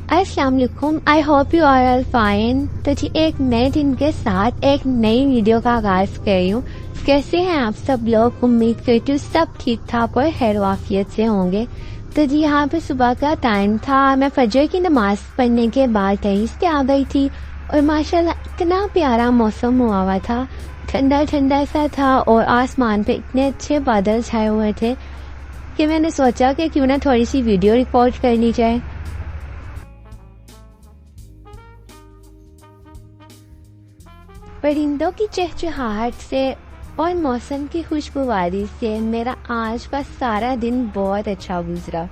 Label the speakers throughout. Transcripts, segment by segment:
Speaker 1: अस्सलाम वालेकुम, I hope you are all fine. तो जी एक नए दिन के साथ एक नई वीडियो का आगाज कर रही हूँ। कैसे हैं आप सब लोग? उम्मीद करती हूँ सब ठीक ठाक और खैर वाफियत से होंगे। तो जी यहाँ पे सुबह का टाइम था, मैं फजर की नमाज पढ़ने के बाद कहीं से आ गई थी और माशाल्लाह इतना प्यारा मौसम हुआ था, ठंडा ठंडा सा था और आसमान पे इतने अच्छे बादल छाए हुए थे कि मैंने सोचा कि क्यों ना थोड़ी सी वीडियो रिकॉर्ड कर ली जाए। परिंदों की चहचहाहट से और मौसम की खुशगवारी से मेरा आज का सारा दिन बहुत अच्छा गुजरा।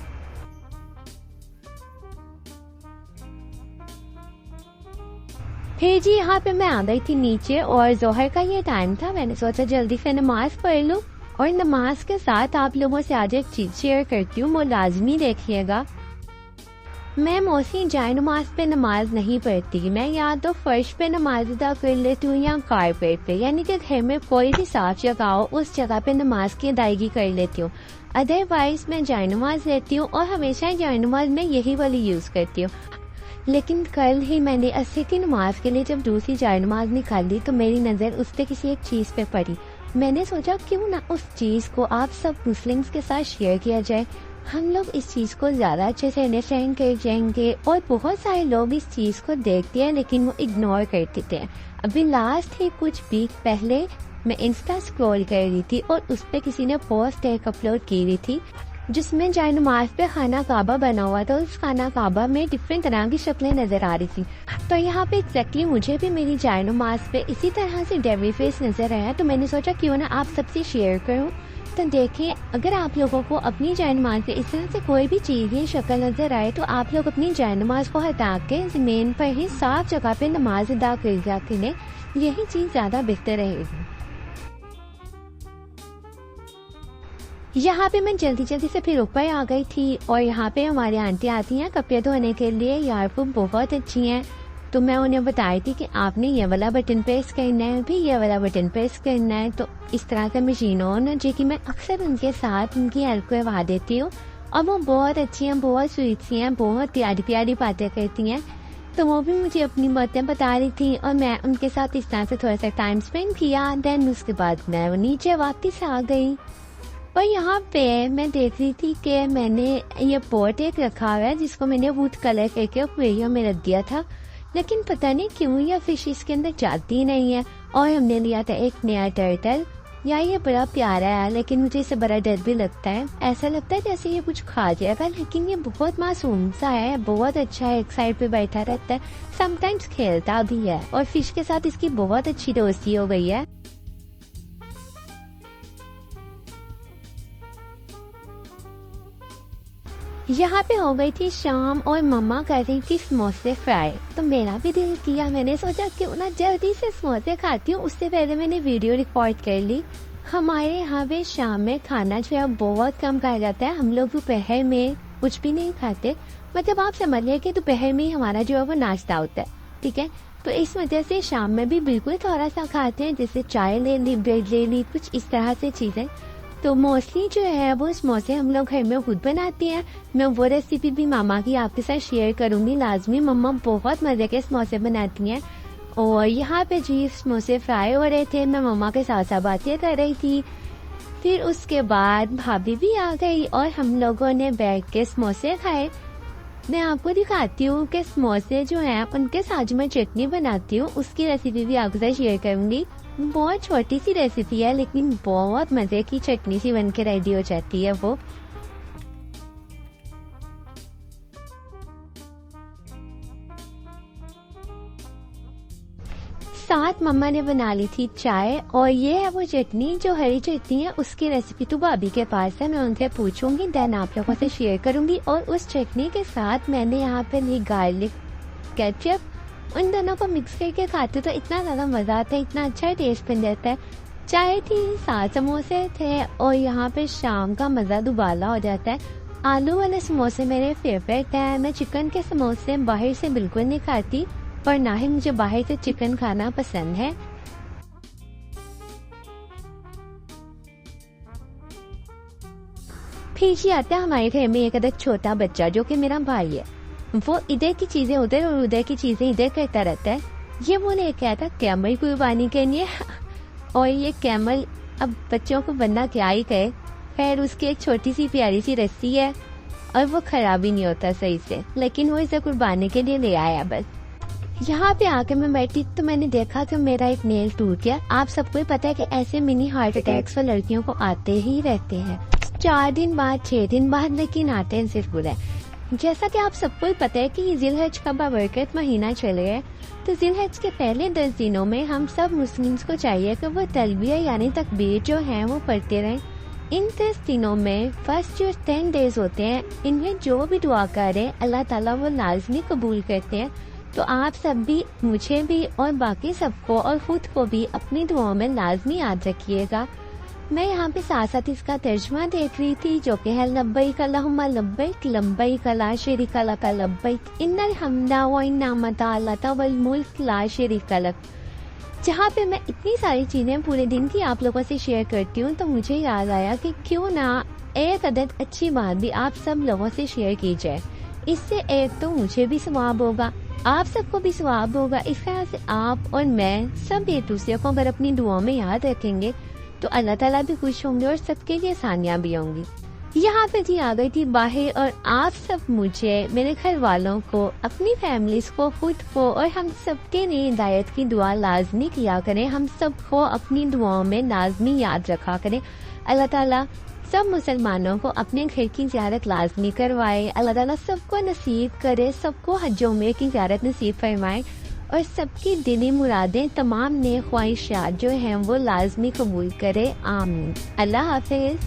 Speaker 1: फिर जी यहाँ पे मैं आ गई थी नीचे और जोहर का ये टाइम था, मैंने सोचा जल्दी से नमाज पढ़ लूँ और नमाज के साथ आप लोगों से आज एक चीज शेयर करती हूँ, वो लाजमी देखिएगा। मैं मोस्टली जाए नमाज पे नमाज नहीं पढ़ती, मैं या तो फर्श पे नमाज अदा कर लेती हूँ या कारपेट पे, यानी कि घर में कोई भी साफ जगह हो उस जगह पे नमाज की अदायगी कर लेती हूँ। अदरवाइज मैं जाए नमाज लेती हूँ और हमेशा जाए नमाज में यही वाली यूज करती हूँ। लेकिन कल ही मैंने असर की नमाज के लिए जब दूसरी जाए नमाज निकाली तो मेरी नज़र उस पे किसी एक चीज़ पे पड़ी। मैंने सोचा क्यों ना उस चीज़ को आप सब मुस्लिम्स के साथ शेयर किया जाए, हम लोग इस चीज़ को ज़्यादा अच्छे से अंडरस्टैंड कर जाएंगे। और बहुत सारे लोग इस चीज़ को देखते हैं लेकिन वो इग्नोर कर देते हैं। अभी लास्ट ही कुछ वीक पहले मैं इंस्टा स्क्रॉल कर रही थी और उस पर किसी ने पोस्ट एक अपलोड की हुई थी जिसमें जाए नमाज पे खाना काबा बना हुआ था। उस खाना काबा में डिफरेंट तरह की शक्लें नजर आ रही थी। तो यहाँ पे एग्जैक्टली मुझे भी मेरी जाए नमाज पे इसी तरह से डेविल फेस नजर आया, तो मैंने सोचा क्यों ना आप सबसे शेयर करूँ। तो देखिए, अगर आप लोगों को अपनी जाए नमाज पे इस तरह से कोई भी चीज या शक्ल नजर आए तो आप लोग अपनी जाए नमाज को हटा के जमीन पर ही साफ जगह पे नमाज अदा कर जा करें, यही चीज ज्यादा बेहतर रहेगी। यहाँ पे मैं जल्दी जल्दी से फिर ऊपर आ गई थी और यहाँ पे हमारी आंटी आती हैं कपड़े धोने के लिए, यार वो बहुत अच्छी हैं। तो मैं उन्हें बताई थी कि आपने ये वाला बटन प्रेस करना है, भी ये वाला बटन प्रेस करना है। तो इस तरह का मशीन हो जो कि मैं अक्सर उनके साथ उनकी हेल्प करवा देती हूँ और वो बहुत अच्छी हैं, बहुत स्वीट सी हैं, बहुत प्यारी प्यारी बातें करती हैं। तो वो भी मुझे अपनी बातें बता रही थी और मैं उनके साथ इस तरह से थोड़ा सा टाइम स्पेंड किया। देन उसके बाद मैं नीचे वापस आ गई और यहाँ पे मैं देख रही थी कि मैंने ये पॉट एक रखा हुआ है जिसको मैंने वुड कलर करके एक्वेरियम में रख दिया था, लेकिन पता नहीं क्यों यह फिश इसके अंदर जाती नहीं है। और हमने लिया था एक नया टर्टल, या ये बड़ा प्यारा है लेकिन मुझे इसे बड़ा डर भी लगता है, ऐसा लगता है जैसे ये कुछ खा जाएगा, लेकिन ये बहुत मासूम सा है, बहुत अच्छा है, एक साइड पे बैठा रहता है, समटाइम्स खेलता भी है और फिश के साथ इसकी बहुत अच्छी दोस्ती हो गई है। यहाँ पे हो गई थी शाम और मम्मा कर रही थी समोसे फ्राई, तो मेरा भी दिल किया, मैंने सोचा क्यों ना जल्दी से समोसे खाती हूँ, उससे पहले मैंने वीडियो रिकॉर्ड कर ली। हमारे यहाँ पे शाम में खाना जो है बहुत कम खाया जाता है, हम लोग दोपहर में कुछ भी नहीं खाते, मतलब आप समझ लिया कि दोपहर में हमारा जो है वो नाश्ता होता है, ठीक है। तो इस वजह से शाम में भी बिल्कुल थोड़ा सा खाते हैं, जैसे चाय ले ली, ब्रेड ले ली, कुछ इस तरह से चीजें। तो मोस्टली जो है वो समोसे हम लोग घर में खुद बनाती हैं। मैं वो रेसिपी भी मामा की आपके साथ शेयर करूंगी लाजमी, मम्मा बहुत मजे के समोसे बनाती हैं। और यहाँ पे जी समोसे फ्राई हो रहे थे, मैं मम्मा के साथ साथ बातें कर रही थी। फिर उसके बाद भाभी भी आ गई और हम लोगों ने बैठ के समोसे खाए। मैं आपको दिखाती हूँ कि समोसे जो हैं उनके साथ जो मैं चटनी बनाती हूँ उसकी रेसिपी भी आपके साथ शेयर करूंगी। बहुत छोटी सी रेसिपी है लेकिन बहुत मजे की चटनी सी बन के रेडी हो जाती है वो। साथ मम्मा ने बना ली थी चाय और ये है वो चटनी, जो हरी चटनी है उसकी रेसिपी तो भाभी के पास है, मैं उनसे पूछूंगी, देन आप लोगों से शेयर करूंगी। और उस चटनी के साथ मैंने यहाँ पे ली गार्लिक केचप, उन दोनों को मिक्स करके खाते तो इतना ज़्यादा मज़ा आता है, इतना अच्छा टेस्ट बन जाता है। चाय थी, साथ समोसे थे और यहाँ पे शाम का मज़ा दुबाला हो जाता है। आलू वाले समोसे मेरे फेवरेट हैं, मैं चिकन के समोसे बाहर से बिल्कुल नहीं खाती और ना ही मुझे बाहर से चिकन खाना पसंद है। फिर ही आता है हमारे घर में एक अदर छोटा बच्चा जो कि मेरा भाई है। वो इधर की चीजें उधर और उधर की चीजें इधर करता रहता है। ये वो ले क्या था कैमल कुर्बानी करनी है और ये कैमल अब बच्चों को बनना क्या ही कहे। खैर उसकी एक छोटी सी प्यारी सी रस्सी है और वो खराब ही नहीं होता सही से, लेकिन वो इसे कुर्बानी के लिए ले आया। बस यहाँ पे आके मैं बैठी तो मैंने देखा कि मेरा एक नेल टूट गया। आप सबको ही पता है कि ऐसे मिनी हार्ट अटैक्स वाली लड़कियों को आते ही रहते हैं, 4 दिन बाद 6 दिन बाद, लेकिन आते हैं सिर्फ बुरा। जैसा कि आप सबको ही पता है कि जिलहज का बाबरकत महीना चल रहा है, तो जिलहज के पहले 10 दिनों में हम सब मुस्लिम्स को चाहिए कि वो तलबिया यानी तकबीर जो है वो पढ़ते रहें। इन 10 दिनों में फर्स्ट जो 10 डेज होते हैं, इनमें जो भी दुआ करें अल्लाह ताला वो लाजमी कबूल करते हैं। तो आप सब भी, मुझे भी और बाकी सबको और खुद को भी अपनी दुआओं में लाजमी याद रखिएगा। मैं यहाँ पे साथ साथ इसका तर्जुमा देख रही थी जो कि है लब्बैक अल्लाहुम्मा लब्बैक लब्बैक ला शरीका लक लब्बैक इन्नल हम्दा व निअमता लक वल मुल्क ला शरीका लक। जहाँ पे मैं इतनी सारी चीजें पूरे दिन की आप लोगों से शेयर करती हूँ, तो मुझे याद आया कि क्यों ना एक अदद अच्छी बात भी आप सब लोगों से शेयर की जाए। इससे एक तो मुझे भी सवाब होगा, आप सबको भी सवाब होगा। इस तरह से आप और मैं सब एक दूसरे को अगर अपनी दुआओं में याद रखेंगे तो अल्लाह ताला भी खुश होंगे और सबके लिए आसानियां भी होंगी। यहाँ पे जी आ गई थी बाहर और आप सब मुझे, मेरे घर वालों को, अपनी फैमिलीज को, खुद को और हम सबके लिए हिदायत की दुआ लाजमी किया करें। हम सबको अपनी दुआओं में लाजमी याद रखा करें। अल्लाह ताला सब मुसलमानों को अपने घर की ज़ियारत लाजमी करवाए। अल्लाह ताला सबको नसीब करे, सबको हज उम्र की ज़ियारत नसीब फरमाए और सबकी दिली मुरादें, तमाम नेक ख्वाहिशात जो हैं वो लाजमी कबूल करे। आमीन। अल्लाह हाफिज।